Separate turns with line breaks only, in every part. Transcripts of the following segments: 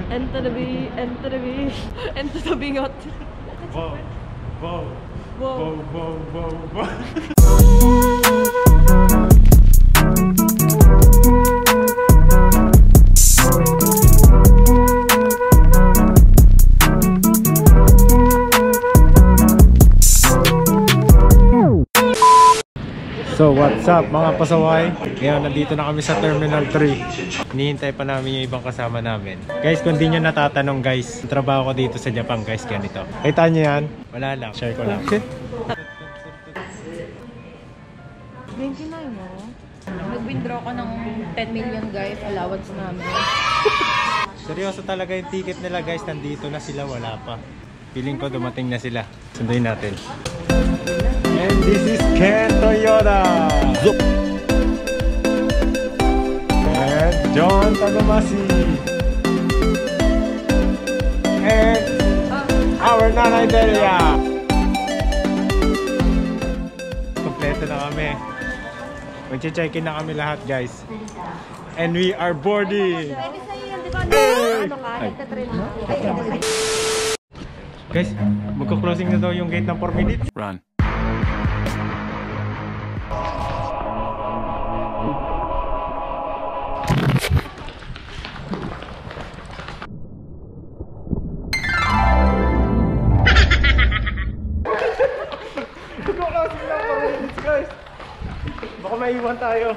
Enter the B, enter the B, enter the bingot.
Wow, wow,
Wow.
wow, wow, wow. So what's up mga pasaway? Ngayon nandito na kami sa Terminal 3. Hinihintay pa namin yung ibang kasama namin. Guys, kung di nyo natatanong guys, trabaho ko dito sa Japan guys, ganito. Kita nyo yan? Wala lang, share ko lang. Okay.
29 mo? Nag-withdraw ko ng 10 million guys, allowance namin.
Seryoso talaga yung ticket nila guys, nandito na sila, wala pa. Feeling ko dumating na sila. Sunduin natin. And this is Ken Toyota. And John Tagamasi. And our Nanay Delia. Kompleto na kami. Mag-check-in na kami lahat guys. And we are boarding.
Pwede sa'yo yan, di ba? Ano ka? Nagtatrain mo?
Guys, magka-closing na daw yung gate ng 4 minutes.
Run.
Magka-closing ng 4 minutes guys. Baka maiwan tayo.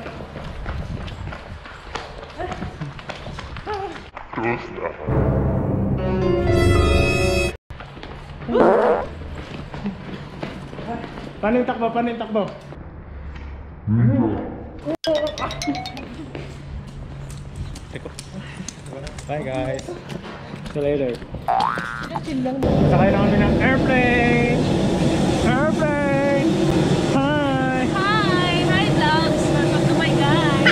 Paano yung takbo? Paano yung takbo? Bye guys. See you later. Sakay na kami ng airplane! Airplane! Hi!
Hi! Hi vlogs! Welcome to my guys!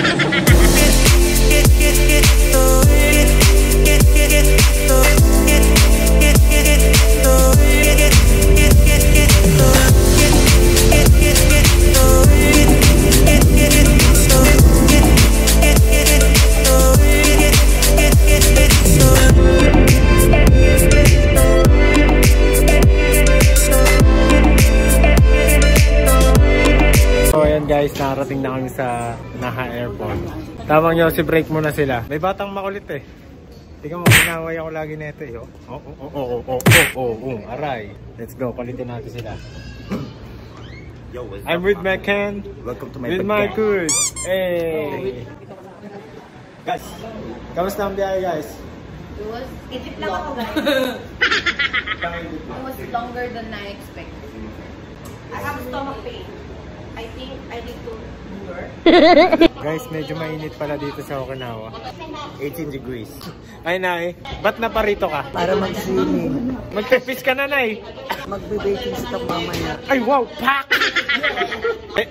Guys, nakarating na kami sa Naha Airport. Tamang nyo, si break muna sila. May batang makulit eh. Tingnan mo, pinaway ako lagi nito eh. Aray. Let's go, kulitin natin sila.
Yo,
I'm with my Ken.
Welcome to my
with my Kuz. Hey! Guys, kamusta ang biyahe guys?
Skip lang ako guys. It was longer than I expected. I have stomach pain. I think I need to work.
Guys, medyo mainit pala dito sa Okinawa.
18 degrees.
Ay, Nay, ba't naparito ka?
Para mag-swimming.
Magpipis ka na, Nay.
Magbe-baking stock mamaya.
Ay, wow! Pak!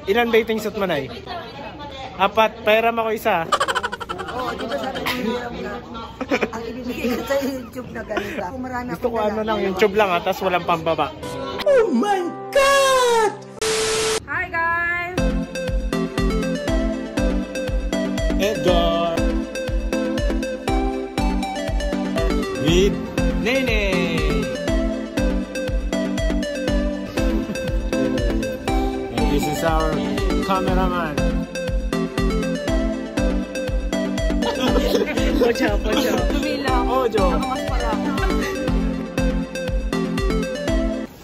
Ilan bathing suit mo, Nay? 4. Pairam ako isa.
Oo, di ba sabi hiniram na? Ang ibibigay ko sa YouTube na ganito. Marami
Gusto ko ano lang, yung tube lang ha, tapos walang pambaba.
Oh my God!
Hi guys!
Edgar with Nene. And this is our cameraman.
Pocho. Tumila ako.
Ojo.
Nakamas pala ako.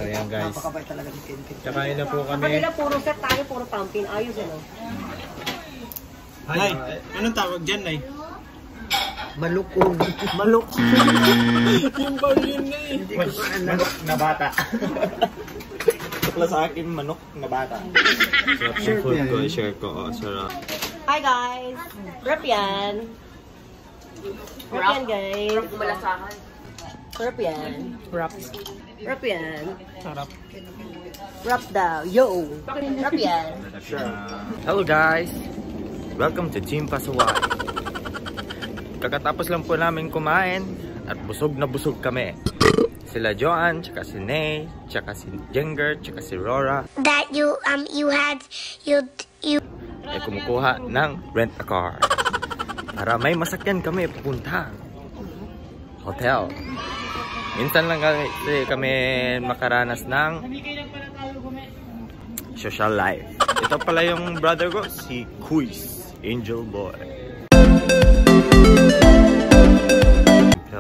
Ayan guys.
Napakabay talaga ni Ken.
Kakain na po kami.
Kanila puro set tayo, puro pumpkin. Ayos ano?
Nay, anong tawag dyan, Nay?
Malukong.
Malok. Yung bang yun, Nay?
Hindi ko pa alam.
Manok na bata. Tukla sa akin, manok na bata. Sarap yung food ko, share ko. Oh, sarap.
Hi guys! Rap yan. Rap yan guys. Rap yan.
Wrap.
Rap yan.
Sarap.
Rap daw. Yo! Rap yan.
Hello guys! Welcome to Team Pasaway. Kakatapos lang po namin kumain at busog na busog kami. Sila Joanne, tsaka si Nay, tsaka si Jenger, tsaka si Rora.
That you
Ay kumukuha ng rent a car. Para may masakyan kami papunta hotel. Minsan lang kami makaranas ng social life. Ito pala yung brother ko, si Quiz, Angel Boy.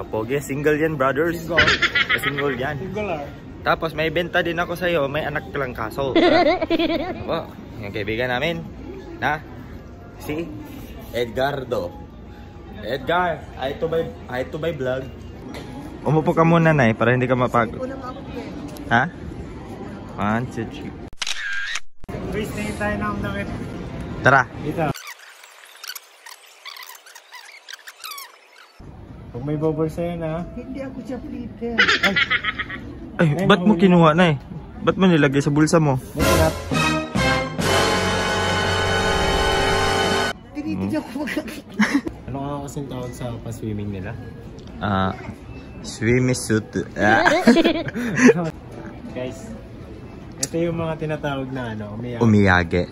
Pogi, single yan, brothers. Single yan. Tapos may benta din ako sa'yo, may anak ka lang kaso. Oh, yung kaibigan namin na si Edgardo. Edgar, hi to my vlog. Umupo ka muna, Nay, para hindi ka mapagod. Ha? 1, 2, 3.
Please, tingin tayo ng damit.
Tara.
Dito. Kung may bubulsa yan, ha?
Hindi ako siya pleater.
Ay, ba't mo kinuha, Nay? Ba't mo nilagay sa bulsa mo?
Butinat.
Tinitigyan ko
Ano nga kasing tawag sa pa-swimming nila?
Swimsuit.
Guys, ito yung mga tinatawag na
Umiyage.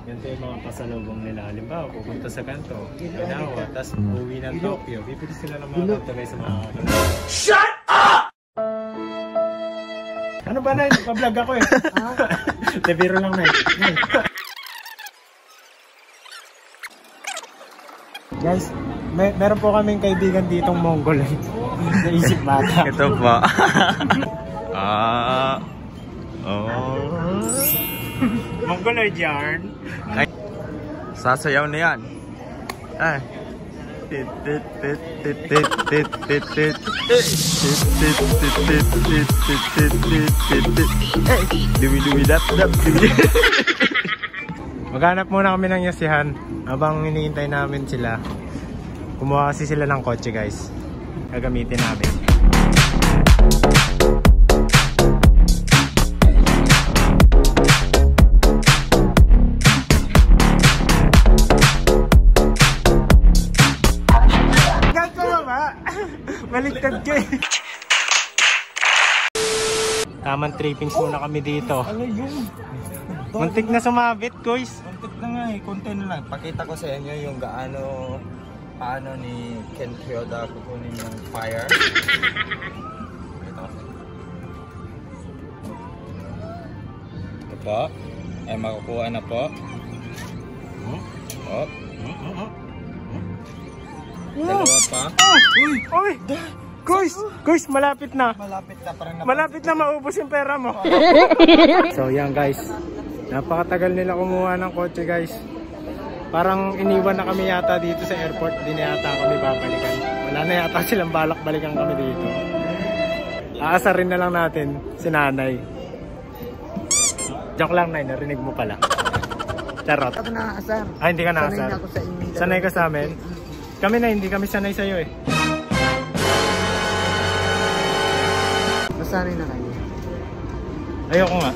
Ganito yung mga pasalubong nila. Halimbawa, pupunta sa kanto, Okinawa, tapos uwi ng Tokyo. Bibili sila ng mga kanto sa mga Shut up! Ano ba, Nay? Pa-vlog ako eh. Tebiro lang, Nay. Guys, meron po kaming kaibigan ditong Mongol eh. Naisip bata.
Ito po.
Mongoloid yarn.
Sasayaw na yan. Ay.
Maghanap muna kami ng yasihan habang iniintay namin sila. Kumuha kasi sila ng kotse, guys. Gagamitin namin. Gagawin ba? Maligtad ka eh. Tamang trippings muna kami dito.
Ano yun?
Muntik na sumabit, guys.
Muntik na nga eh, konti na lang. Pakita ko sa inyo yung paano ni Ken Kyoda kukunin yung fire. Pakita ko sa inyo. Ito po, ay makukuha na po. Oh. Dalawa pa.
Uy! Guys, malapit na. Malapit na maubos yung pera mo. So yan, guys. Napakatagal nila kumuha ng kotse, guys. Parang iniwan na kami yata dito sa airport. Hindi na yata kami babalikan. Wala na yata silang balak balikan kami dito. Aasarin na lang natin si Nanay. Joke lang, Nay. Narinig mo pala. Charot.
Ako naaasar.
Hindi ka naasar.
Sanay na ako sa inyo.
Sanay ka sa amin? Kami na, hindi kami sanay sa'yo eh.
Masanay na kayo.
Ayoko nga.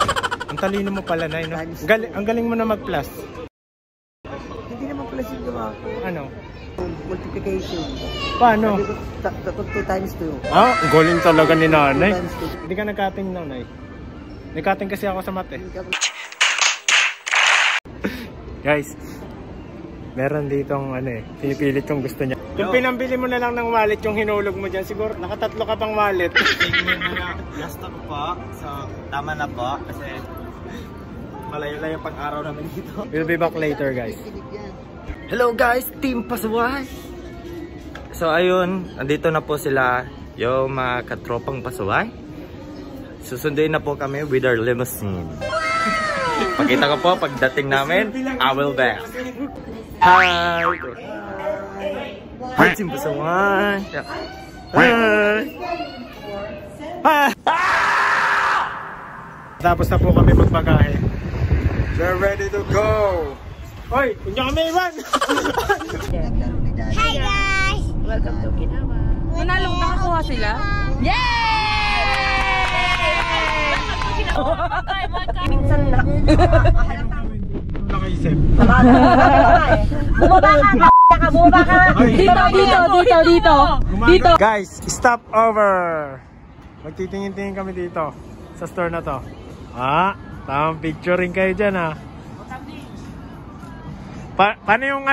Ang talino mo pala, Nay, no? Ang galing mo na mag-plus.
Hindi naman pala siya gawa ko.
Ano?
Multiplication.
Paano?
Sabi ko 2 times 2.
Ang galing talaga ni Nanay.
2 times 2.
Hindi ka nag-cutting, Nanay. Nag-cutting kasi ako sa mate. Guys, meron ditong pinipilit yung gusto niya. Yung pinambili mo na lang ng wallet, yung hinulog mo dyan, siguro nakatatlo ka pang wallet.
Tingnan mo na, last na po. So, tama na po. Kasi malayo-layo pang araw namin dito.
We'll be back later, guys.
Hello guys, Team Pasaway! So ayun, nandito na po sila, yung mga katropang Pasaway. Susunduin na po kami with our limousine. Pakita ko po pagdating namin, I will back. Hi! Hi Team Pasaway! Hi!
Tapos na po kami magbagahe.
We're ready to go!
Hoy, huwag niyo kami iwan!
Hi guys! Welcome to Okinawa.
Nanalong nakakuha sila?
Minsan lang.
Nakaisip.
Bumaba ka! Bumaba ka!
Dito.
Guys, stop over! Magtitingin-tingin kami dito sa store na to. Tamang picturing kayo dyan ha. Paano yung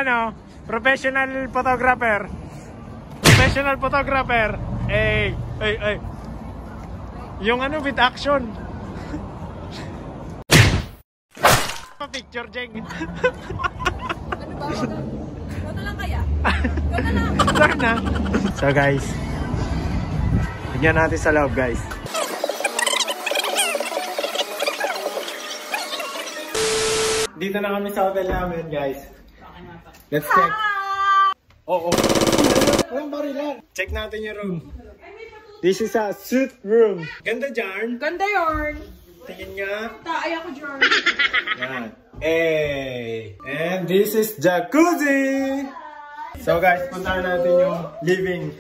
professional photographer? Professional photographer. Ay. Yung ano with action. Pa-picture, Jeng.
Ano ba? Ikaw na lang kaya? Ikaw na lang.
Sorry na. So guys, tignan natin sa loob guys. Dito na kami sa hotel namin guys. Let's check. Oo. Walang barilan. Check natin yung room. This is a suite room. Ganda dyan.
Ganda yarn.
Tingin nga.
Taay ako yarn.
Yan. Hey. And this is jacuzzi. So guys, puntahan natin yung living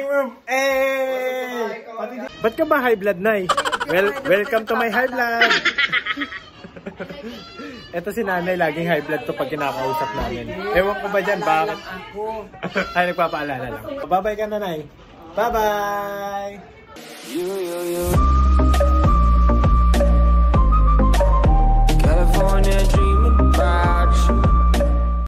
room. Hey. Ba't ka ba high blood, Nay? Welcome to my high blood. Ito si nanay, laging high blood to pag kinakausap namin. Ewan ko ba dyan, bakit? Ay, nagpapaalala lang. Bye-bye ka na, Nay. Bye-bye!